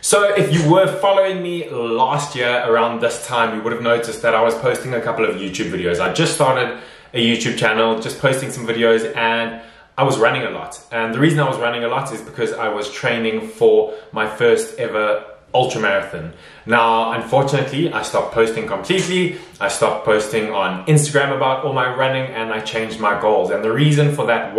So if you were following me last year around this time, you would have noticed that I was posting a couple of YouTube videos. I just started a YouTube channel, just posting some videos, and I was running a lot. And the reason I was running a lot is because I was training for my first ever ultra marathon. Now, unfortunately, I stopped posting completely. I stopped posting on Instagram about all my running, and I changed my goals. And the reason for that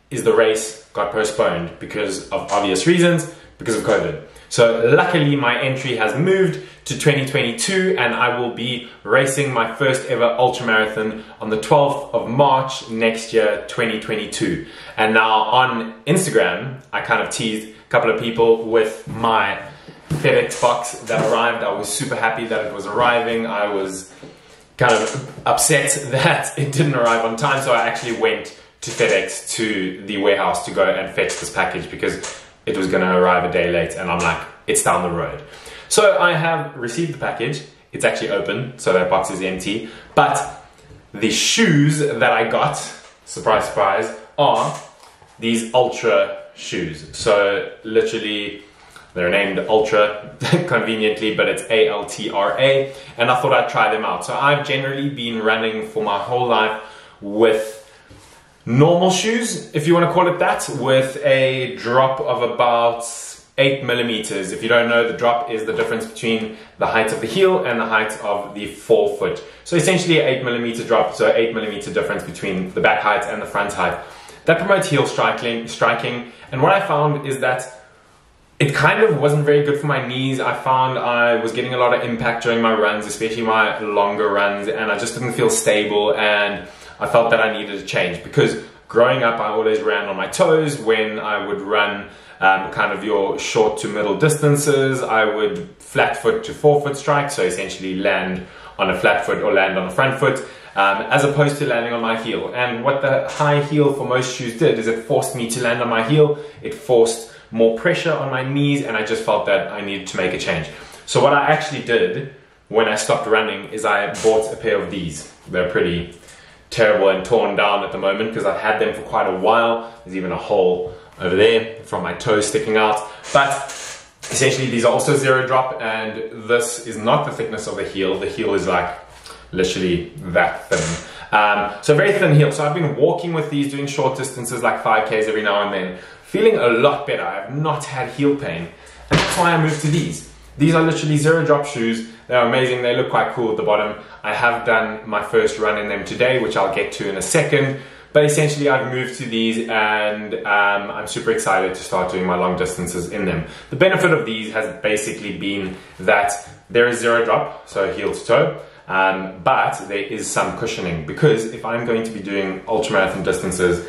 is the race got postponed because of obvious reasons, because of COVID. So luckily my entry has moved to 2022, and I will be racing my first ever ultra marathon on the 12th of March next year, 2022. And now on Instagram, I kind of teased a couple of people with my FedEx box that arrived. I was super happy that it was arriving. I was kind of upset that it didn't arrive on time, so I actually went to FedEx to the warehouse to go and fetch this package because it was going to arrive a day late, and I'm like, it's down the road. So I have received the package. It's actually open, so that box is empty. But the shoes that I got, surprise, surprise, are these Ultra shoes. So literally, they're named Ultra conveniently, but it's A-L-T-R-A, and I thought I'd try them out. So I've generally been running for my whole life with normal shoes, if you want to call it that, with a drop of about 8 millimeters. If you don't know, the drop is the difference between the height of the heel and the height of the forefoot. So essentially an 8 millimeter drop, so 8 millimeter difference between the back height and the front height. That promotes heel striking, and what I found is that it kind of wasn't very good for my knees. I found I was getting a lot of impact during my runs, especially my longer runs, and I just didn't feel stable, and I felt that I needed a change because growing up I always ran on my toes when I would run kind of your short to middle distances. I would flat foot to forefoot strike, so essentially land on a flat foot or land on a front foot, as opposed to landing on my heel. And what the high heel for most shoes did is it forced me to land on my heel. It forced more pressure on my knees, and I just felt that I needed to make a change. So what I actually did when I stopped running is I bought a pair of these. They're pretty terrible and torn down at the moment because I've had them for quite a while. There's even a hole over there from my toe sticking out. But essentially these are also zero drop, and this is not the thickness of the heel. The heel is like literally that thin. So very thin heel. So I've been walking with these, doing short distances like 5Ks every now and then, feeling a lot better. I have not had heel pain, and that's why I moved to these. These are literally zero drop shoes. They're amazing. They look quite cool at the bottom. I have done my first run in them today, which I'll get to in a second. But essentially I've moved to these, and I'm super excited to start doing my long distances in them. The benefit of these has basically been that there is zero drop, so heel to toe, but there is some cushioning, because if I'm going to be doing ultramarathon distances,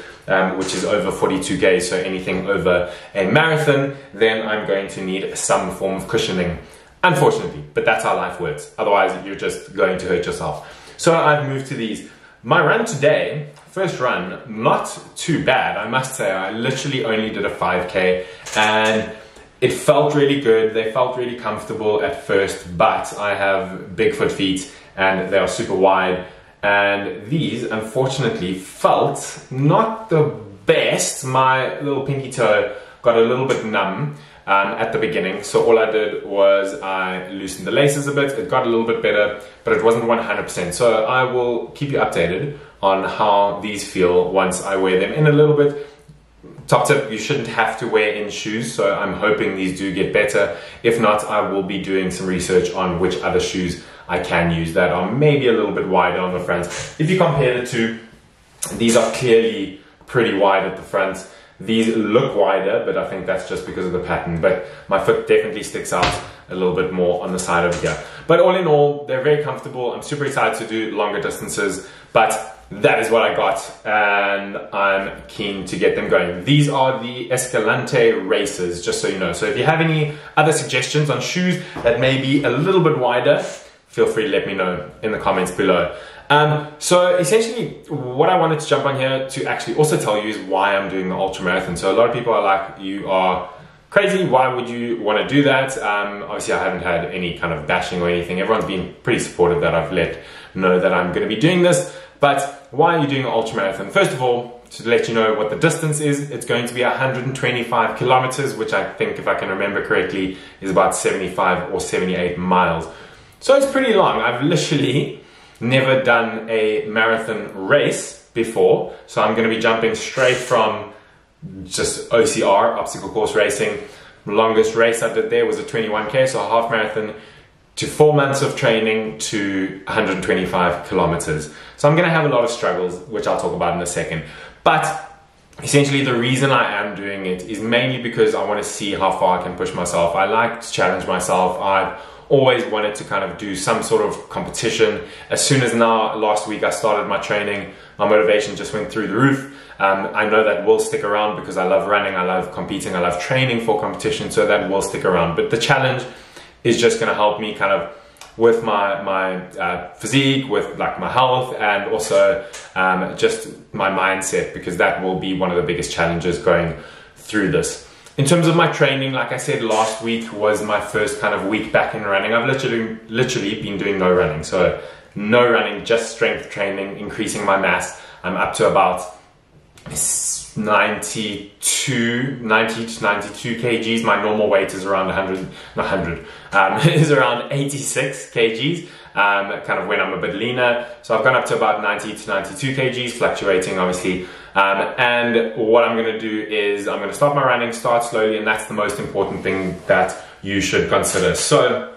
which is over 42 Ks, so anything over a marathon, then I'm going to need some form of cushioning, unfortunately, but that's how life works. Otherwise, you're just going to hurt yourself. So I've moved to these. My run today, first run, not too bad, I must say. I literally only did a 5K, and it felt really good. They felt really comfortable at first, but I have big foot feet, and they are super wide. And these, unfortunately, felt not the best. My little pinky toe got a little bit numb at the beginning. So all I did was I loosened the laces a bit. It got a little bit better, but it wasn't 100%. So I will keep you updated on how these feel once I wear them in a little bit. Top tip, you shouldn't have to wear in shoes, so I'm hoping these do get better. If not, I will be doing some research on which other shoes I can use that are maybe a little bit wider on the front. If you compare the two, these are clearly pretty wide at the front. These look wider, but I think that's just because of the pattern. But my foot definitely sticks out a little bit more on the side over here. But all in all, they're very comfortable. I'm super excited to do longer distances, but that is what I got, and I'm keen to get them going. These are the Escalante Racers, just so you know. So if you have any other suggestions on shoes that may be a little bit wider, feel free to let me know in the comments below. So essentially what I wanted to jump on here to actually also tell you is why I'm doing the ultra marathon. So a lot of people are like, you are crazy, why would you want to do that? Obviously I haven't had any kind of bashing or anything. Everyone's been pretty supportive that I've let know that I'm going to be doing this. But why are you doing an ultra marathon? First of all, to let you know what the distance is, it's going to be 125 kilometers, which I think, if I can remember correctly, is about 75 or 78 miles. So it's pretty long. I've literally never done a marathon race before, so I'm going to be jumping straight from just OCR, obstacle course racing. The longest race I did there was a 21k, so a half marathon, to 4 months of training to 125 kilometers. So I'm going to have a lot of struggles, which I'll talk about in a second. But essentially the reason I am doing it is mainly because I want to see how far I can push myself. I like to challenge myself. I've always wanted to kind of do some sort of competition. As soon as last week I started my training, my motivation just went through the roof. I know that will stick around because I love running, I love competing, I love training for competition, so that will stick around. But the challenge is just going to help me kind of with my physique, with like my health, and also just my mindset, because that will be one of the biggest challenges going through this. In terms of my training, like I said, last week was my first kind of week back in running. I've literally been doing no running. So no running, just strength training, increasing my mass. I'm up to about 90 to 92 kgs. My normal weight is around 100, is around 86 kgs, kind of when I'm a bit leaner. So I've gone up to about 90 to 92 kgs, fluctuating obviously. And what I'm going to do is I'm going to start my running, start slowly, and that's the most important thing that you should consider. So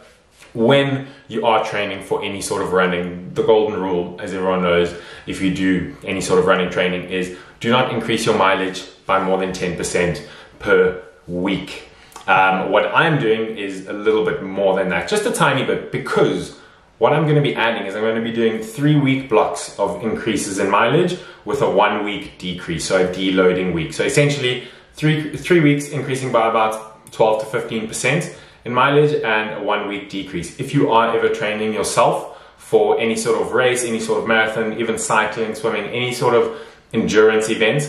when you are training for any sort of running, the golden rule, as everyone knows, if you do any sort of running training, is do not increase your mileage by more than 10% per week. What I'm doing is a little bit more than that, just a tiny bit, because what I'm going to be adding is I'm going to be doing 3-week blocks of increases in mileage with a 1-week decrease, so a deloading week. So essentially, three weeks increasing by about 12 to 15% in mileage and a 1-week decrease. If you are ever training yourself for any sort of race, any sort of marathon, even cycling, swimming, any sort of endurance event,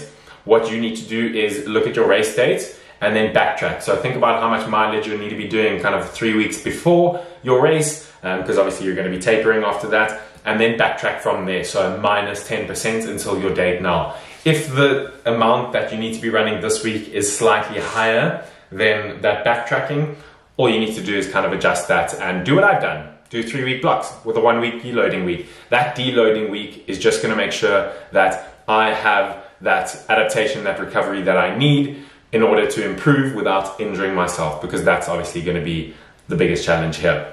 what you need to do is look at your race dates and then backtrack. So think about how much mileage you need to be doing kind of 3 weeks before your race, because obviously you're going to be tapering after that, and then backtrack from there. So minus 10% until your date now. If the amount that you need to be running this week is slightly higher than that backtracking, all you need to do is kind of adjust that and do what I've done. Do 3-week blocks with a 1-week deloading week. That deloading week is just going to make sure that I have that adaptation, that recovery that I need in order to improve without injuring myself, because that's obviously going to be the biggest challenge here.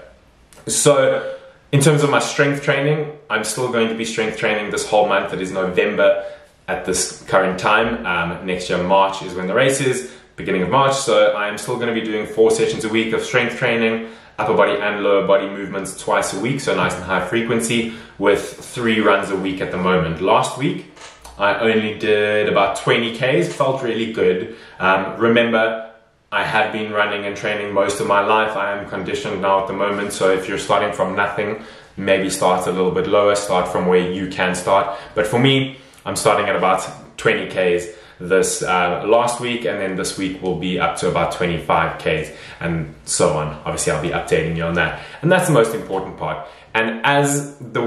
So in terms of my strength training, I'm still going to be strength training this whole month. It is November at this current time. Next year, March is when the race is, beginning of March. So I'm still going to be doing 4 sessions a week of strength training, upper body and lower body movements twice a week, so nice and high frequency, with 3 runs a week at the moment. Last week, I only did about 20 Ks, felt really good. Remember, I have been running and training most of my life. I am conditioned now at the moment, so if you're starting from nothing, maybe start a little bit lower, start from where you can start. But for me, I'm starting at about 20 Ks this last week, and then this week will be up to about 25 Ks and so on. Obviously, I'll be updating you on that. And that's the most important part. And as the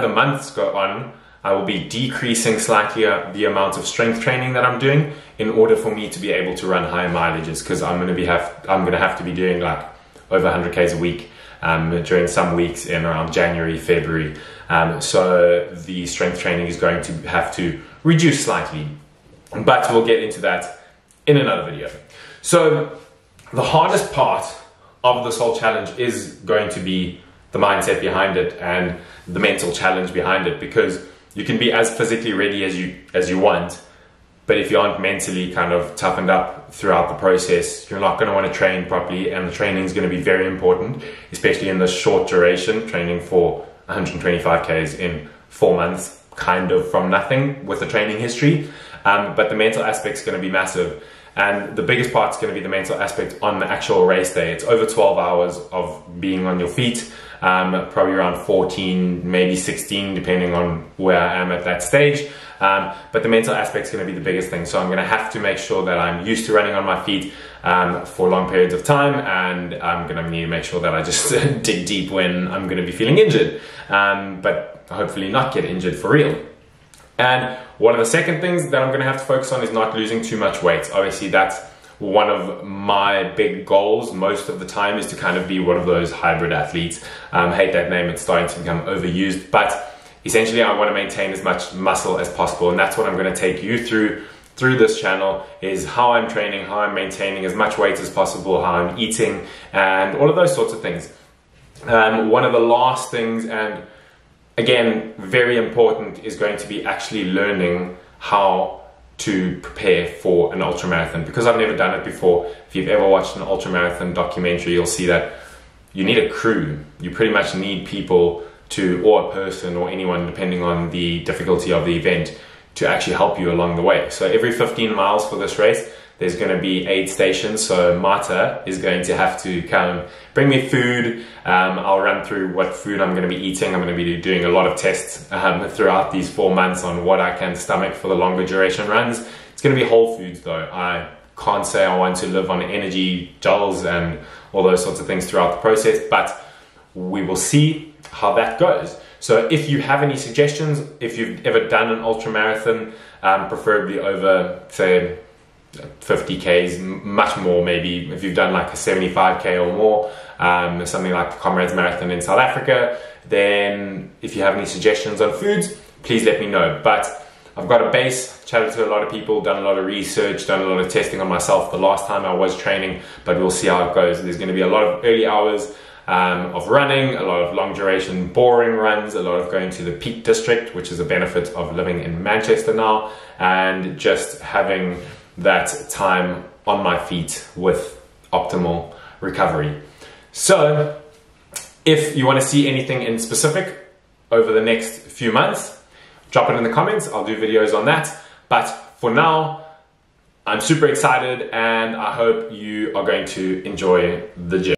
months go on, I will be decreasing slightly the amount of strength training that I'm doing in order for me to be able to run higher mileages, because I'm going to have to be doing like over 100 Ks a week during some weeks in around January, February. So the strength training is going to have to reduce slightly, but we'll get into that in another video. So the hardest part of this whole challenge is going to be the mindset behind it and the mental challenge behind it, because you can be as physically ready as you want, but if you aren't mentally kind of toughened up throughout the process, you're not going to want to train properly, and the training is going to be very important, especially in this short duration, training for 125 Ks in 4 months, kind of from nothing with a training history. But the mental aspect is going to be massive, and the biggest part is going to be the mental aspect on the actual race day. It's over 12 hours of being on your feet, probably around 14, maybe 16, depending on where I am at that stage. But the mental aspect is going to be the biggest thing. So I'm going to have to make sure that I'm used to running on my feet for long periods of time, and I'm going to need to make sure that I just dig deep when I'm going to be feeling injured, but hopefully not get injured for real. And one of the second things that I'm going to have to focus on is not losing too much weight. Obviously, that's one of my big goals most of the time, is to kind of be one of those hybrid athletes. I hate that name, it's starting to become overused, but essentially I want to maintain as much muscle as possible, and that's what I'm going to take you through this channel, is how I'm training, how I'm maintaining as much weight as possible, how I'm eating, and all of those sorts of things. One of the last things, and again, very important, is going to be actually learning how to prepare for an ultramarathon, because I've never done it before. If you've ever watched an ultramarathon documentary, you'll see that you need a crew. You pretty much need people or a person or anyone, depending on the difficulty of the event, to actually help you along the way. So every 15 miles for this race, there's going to be aid stations. So Marta is going to have to come bring me food. I'll run through what food I'm going to be eating. I'm going to be doing a lot of tests throughout these 4 months on what I can stomach for the longer duration runs. It's going to be whole foods though. I can't say I want to live on energy gels and all those sorts of things throughout the process, but we will see how that goes. So if you have any suggestions, if you've ever done an ultramarathon, preferably over, say, 50 Ks, much more maybe, if you've done like a 75K or more, something like the Comrades Marathon in South Africa, then if you have any suggestions on foods, please let me know. But I've got a base, chatted to a lot of people, done a lot of research, done a lot of testing on myself the last time I was training, but we'll see how it goes. There's going to be a lot of early hours of running, a lot of long duration boring runs, a lot of going to the Peak District, which is a benefit of living in Manchester now, and just having that time on my feet with optimal recovery. So if you want to see anything in specific over the next few months, drop it in the comments. I'll do videos on that. But for now, I'm super excited and I hope you are going to enjoy the gym.